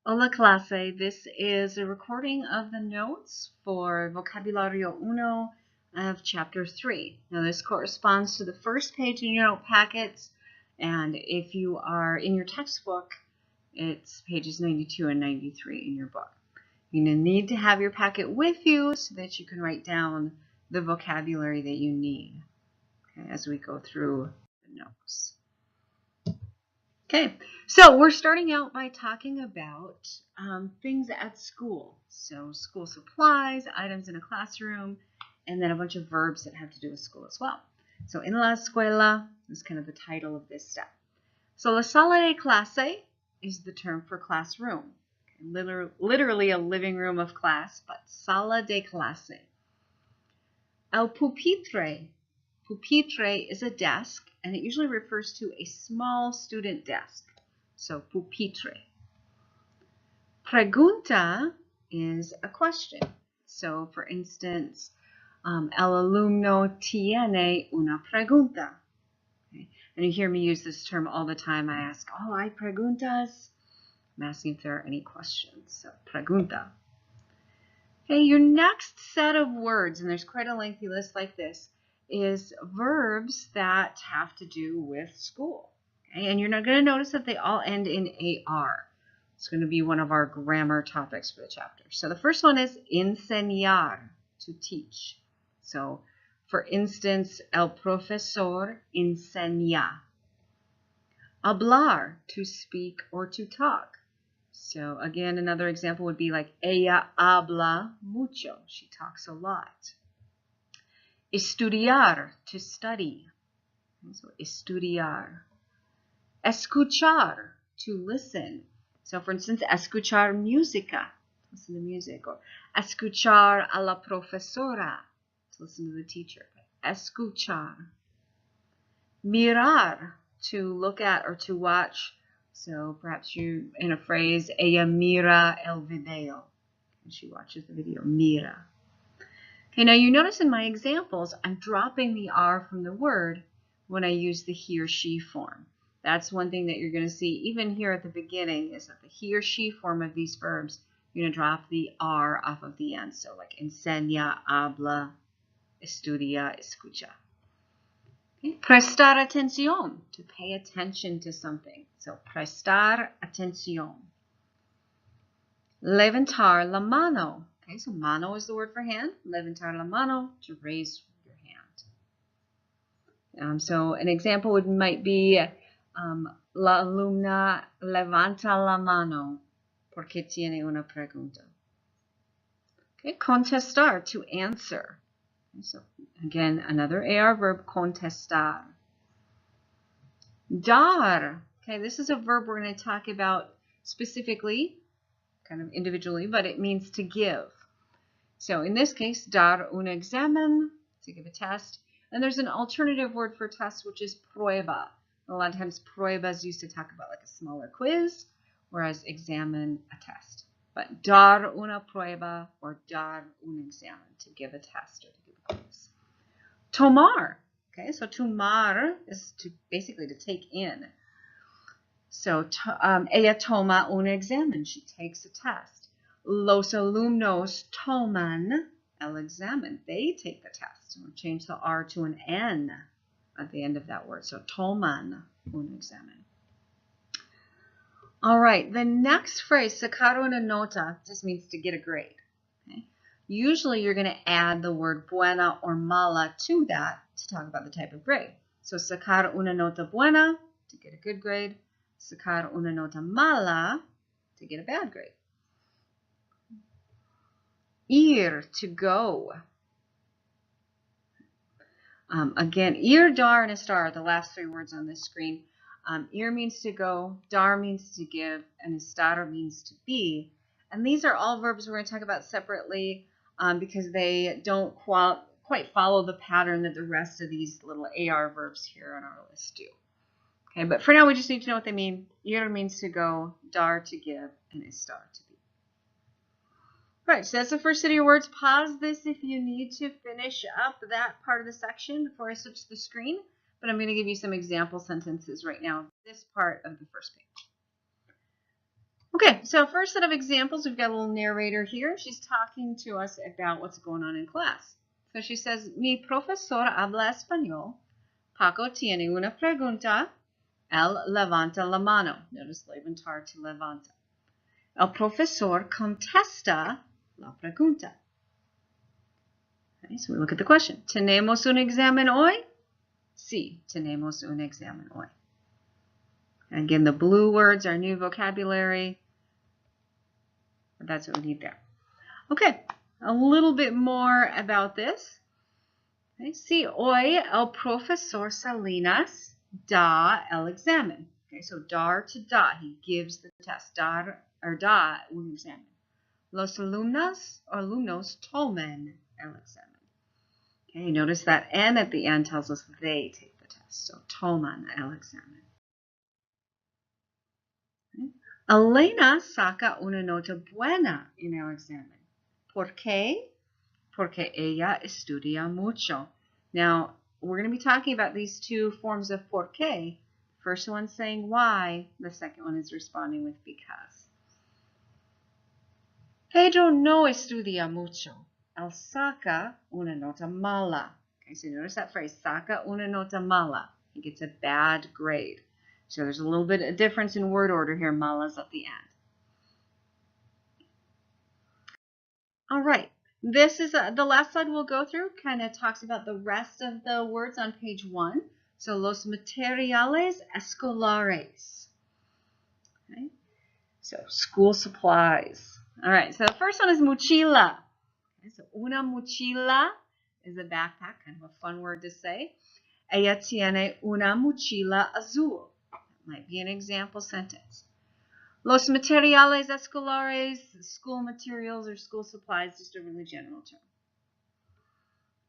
Hola clase, this is a recording of the notes for Vocabulario Uno of Chapter 3. Now this corresponds to the first page in your note packets, and if you are in your textbook, it's pages 92 and 93 in your book. You're going to need to have your packet with you so that you can write down the vocabulary that you need, okay, as we go through the notes. Okay, so we're starting out by talking about things at school. So school supplies, items in a classroom, and then a bunch of verbs that have to do with school as well. So en la escuela is kind of the title of this step. So la sala de clase is the term for classroom. Okay, literally a living room of class, but sala de clase. El pupitre. Pupitre is a desk, and it usually refers to a small student desk. So pupitre. Pregunta is a question. So for instance, el alumno tiene una pregunta. Okay. And you hear me use this term all the time. I ask, oh, hay preguntas? I'm asking if there are any questions. So pregunta. Okay, your next set of words, and there's quite a lengthy list like this, is verbs that have to do with school. Okay? And you're not going to notice that they all end in AR. It's going to be one of our grammar topics for the chapter. So the first one is enseñar, to teach. So for instance, el profesor enseña. Hablar, to speak or to talk. So again, another example would be like ella habla mucho. She talks a lot. Estudiar, to study. So estudiar. Escuchar, to listen. So for instance, escuchar música, listen to music. Or escuchar a la profesora, to listen to the teacher. Escuchar. Mirar, to look at or to watch. So perhaps you, in a phrase, ella mira el video. She watches the video. Mira. Okay, now you notice in my examples, I'm dropping the R from the word when I use the he or she form. That's one thing that you're going to see even here at the beginning, is that the he or she form of these verbs, you're going to drop the R off of the end. So like enseña, habla, estudia, escucha. Okay. Prestar atención, to pay attention to something. So prestar atención. Levantar la mano. Okay, so mano is the word for hand. Levantar la mano, to raise your hand. So an example might be la alumna levanta la mano porque tiene una pregunta. Okay, contestar, to answer. Okay, so again, another AR verb, contestar. Dar. Okay, this is a verb we're going to talk about specifically, kind of individually, but it means to give. So in this case, dar un examen, to give a test. And there's an alternative word for test, which is prueba. A lot of times pruebas used to talk about like a smaller quiz, whereas examen, a test. But dar una prueba or dar un examen, to give a test or to give a quiz. Tomar. Okay, so tomar is to basically to take in. So ella toma un examen, she takes a test. Los alumnos toman el examen, they take the test. We'll change the R to an N at the end of that word. So toman un examen. All right, the next phrase, sacar una nota, just means to get a grade. Okay? Usually you're going to add the word buena or mala to that to talk about the type of grade. So sacar una nota buena, to get a good grade. Sacar una nota mala, to get a bad grade. Ir, to go. Again, ir, dar, and estar are the last three words on this screen. Ir means to go, dar means to give, and estar means to be. And these are all verbs we're going to talk about separately because they don't quite follow the pattern that the rest of these little AR verbs here on our list do. Okay, but for now we just need to know what they mean. Ir means to go, dar to give, and estar to be. Right, so that's the first set of your words. Pause this if you need to finish up that part of the section before I switch the screen. But I'm going to give you some example sentences right now, this part of the first page. Okay, so first set of examples, we've got a little narrator here. She's talking to us about what's going on in class. So she says, Mi profesor habla español. Paco tiene una pregunta. Él levanta la mano. Notice levantar to levanta. El profesor contesta la pregunta. Okay, so we look at the question. ¿Tenemos un examen hoy? Sí, tenemos un examen hoy. Again, the blue words are new vocabulary. That's what we need there. Okay, a little bit more about this. Okay, sí, hoy el profesor Salinas da el examen. Okay, so dar to da, he gives the test. Dar or da un examen. Los alumnos toman el examen. Okay, notice that N at the end tells us they take the test. So toman el examen. Okay. Elena saca una nota buena en el examen. ¿Por qué? Porque ella estudia mucho. Now, we're going to be talking about these two forms of por qué. First one saying why. The second one is responding with because. Pedro no estudia mucho. Él saca una nota mala. Okay, so notice that phrase, saca una nota mala. He gets a bad grade. So there's a little bit of difference in word order here. Mala's at the end. All right. This is the last slide we'll go through. Kind of talks about the rest of the words on page 1. So los materiales escolares. Okay. So school supplies. All right. So the first one is mochila. Okay, so una mochila is a backpack. Kind of a fun word to say. Ella tiene una mochila azul. Might be an example sentence. Los materiales escolares, school materials or school supplies, just a really general term.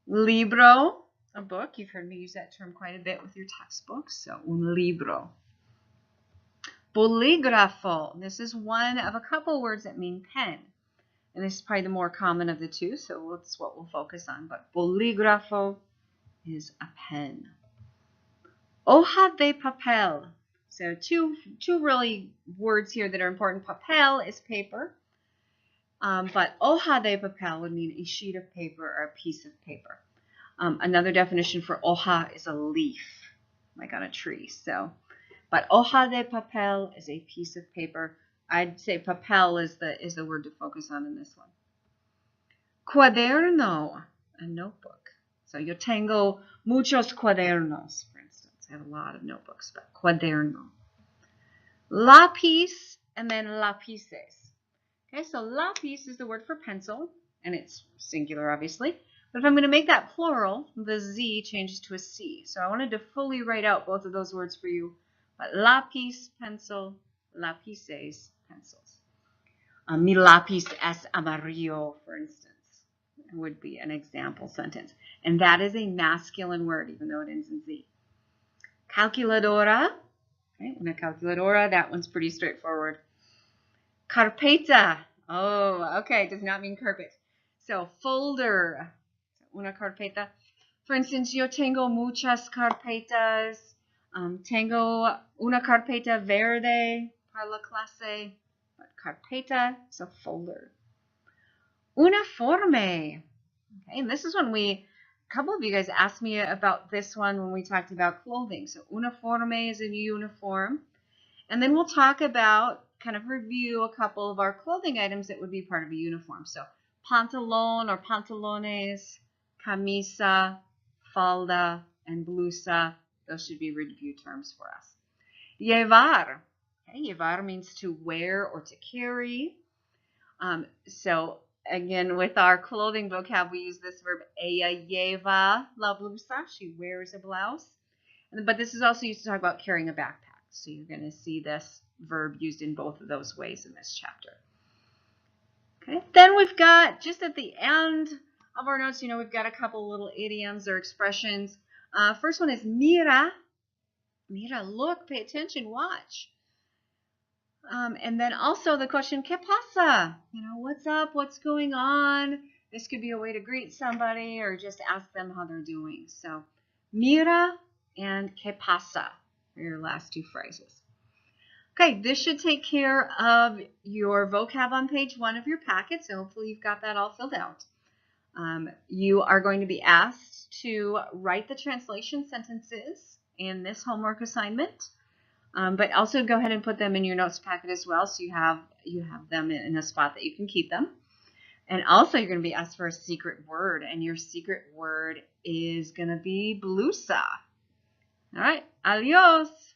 Libro, a book. You've heard me use that term quite a bit with your textbooks. So, un libro. Bolígrafo. This is one of a couple words that mean pen. And this is probably the more common of the two, so that's what we'll focus on. But bolígrafo is a pen. Hoja de papel. So two really words here that are important. Papel is paper, but hoja de papel would mean a sheet of paper or a piece of paper. Another definition for hoja is a leaf, like on a tree. So, but hoja de papel is a piece of paper. I'd say papel is the word to focus on in this one. Cuaderno, a notebook. So yo tengo muchos cuadernos. I have a lot of notebooks, but cuaderno. Lápiz and then lápices. Okay, so lápiz is the word for pencil, and it's singular, obviously. But if I'm going to make that plural, the Z changes to a C. So I wanted to fully write out both of those words for you. But lápiz, pencil, lápices, pencils. Mi lápiz es amarillo, for instance, would be an example sentence. And that is a masculine word, even though it ends in Z. Calculadora, okay, una calculadora, that one's pretty straightforward. Carpeta, oh, okay, does not mean carpet. So folder, una carpeta. For instance, yo tengo muchas carpetas. Tengo una carpeta verde para la clase. But carpeta is a folder. Uniforme, okay, and this is when a couple of you guys asked me about this one when we talked about clothing. So uniforme is a uniform. And then we'll talk about, kind of review a couple of our clothing items that would be part of a uniform. So pantalon or pantalones, camisa, falda, and blusa. Those should be review terms for us. Llevar. Okay, llevar means to wear or to carry. So again, with our clothing vocab, we use this verb, ella lleva la blusa. She wears a blouse. But this is also used to talk about carrying a backpack. So you're going to see this verb used in both of those ways in this chapter. Okay. Then we've got, just at the end of our notes, we've got a couple little idioms or expressions. First one is mira. Mira, look, pay attention, watch. And then also the question, ¿qué pasa? What's up? What's going on? This could be a way to greet somebody or just ask them how they're doing. So, mira and ¿qué pasa are your last two phrases. Okay, this should take care of your vocab on page 1 of your packet, so hopefully you've got that all filled out. You are going to be asked to write the translation sentences in this homework assignment, but also go ahead and put them in your notes packet as well, so you have them in a spot that you can keep them. And also you're going to be asked for a secret word, and your secret word is going to be blusa. All right, adios.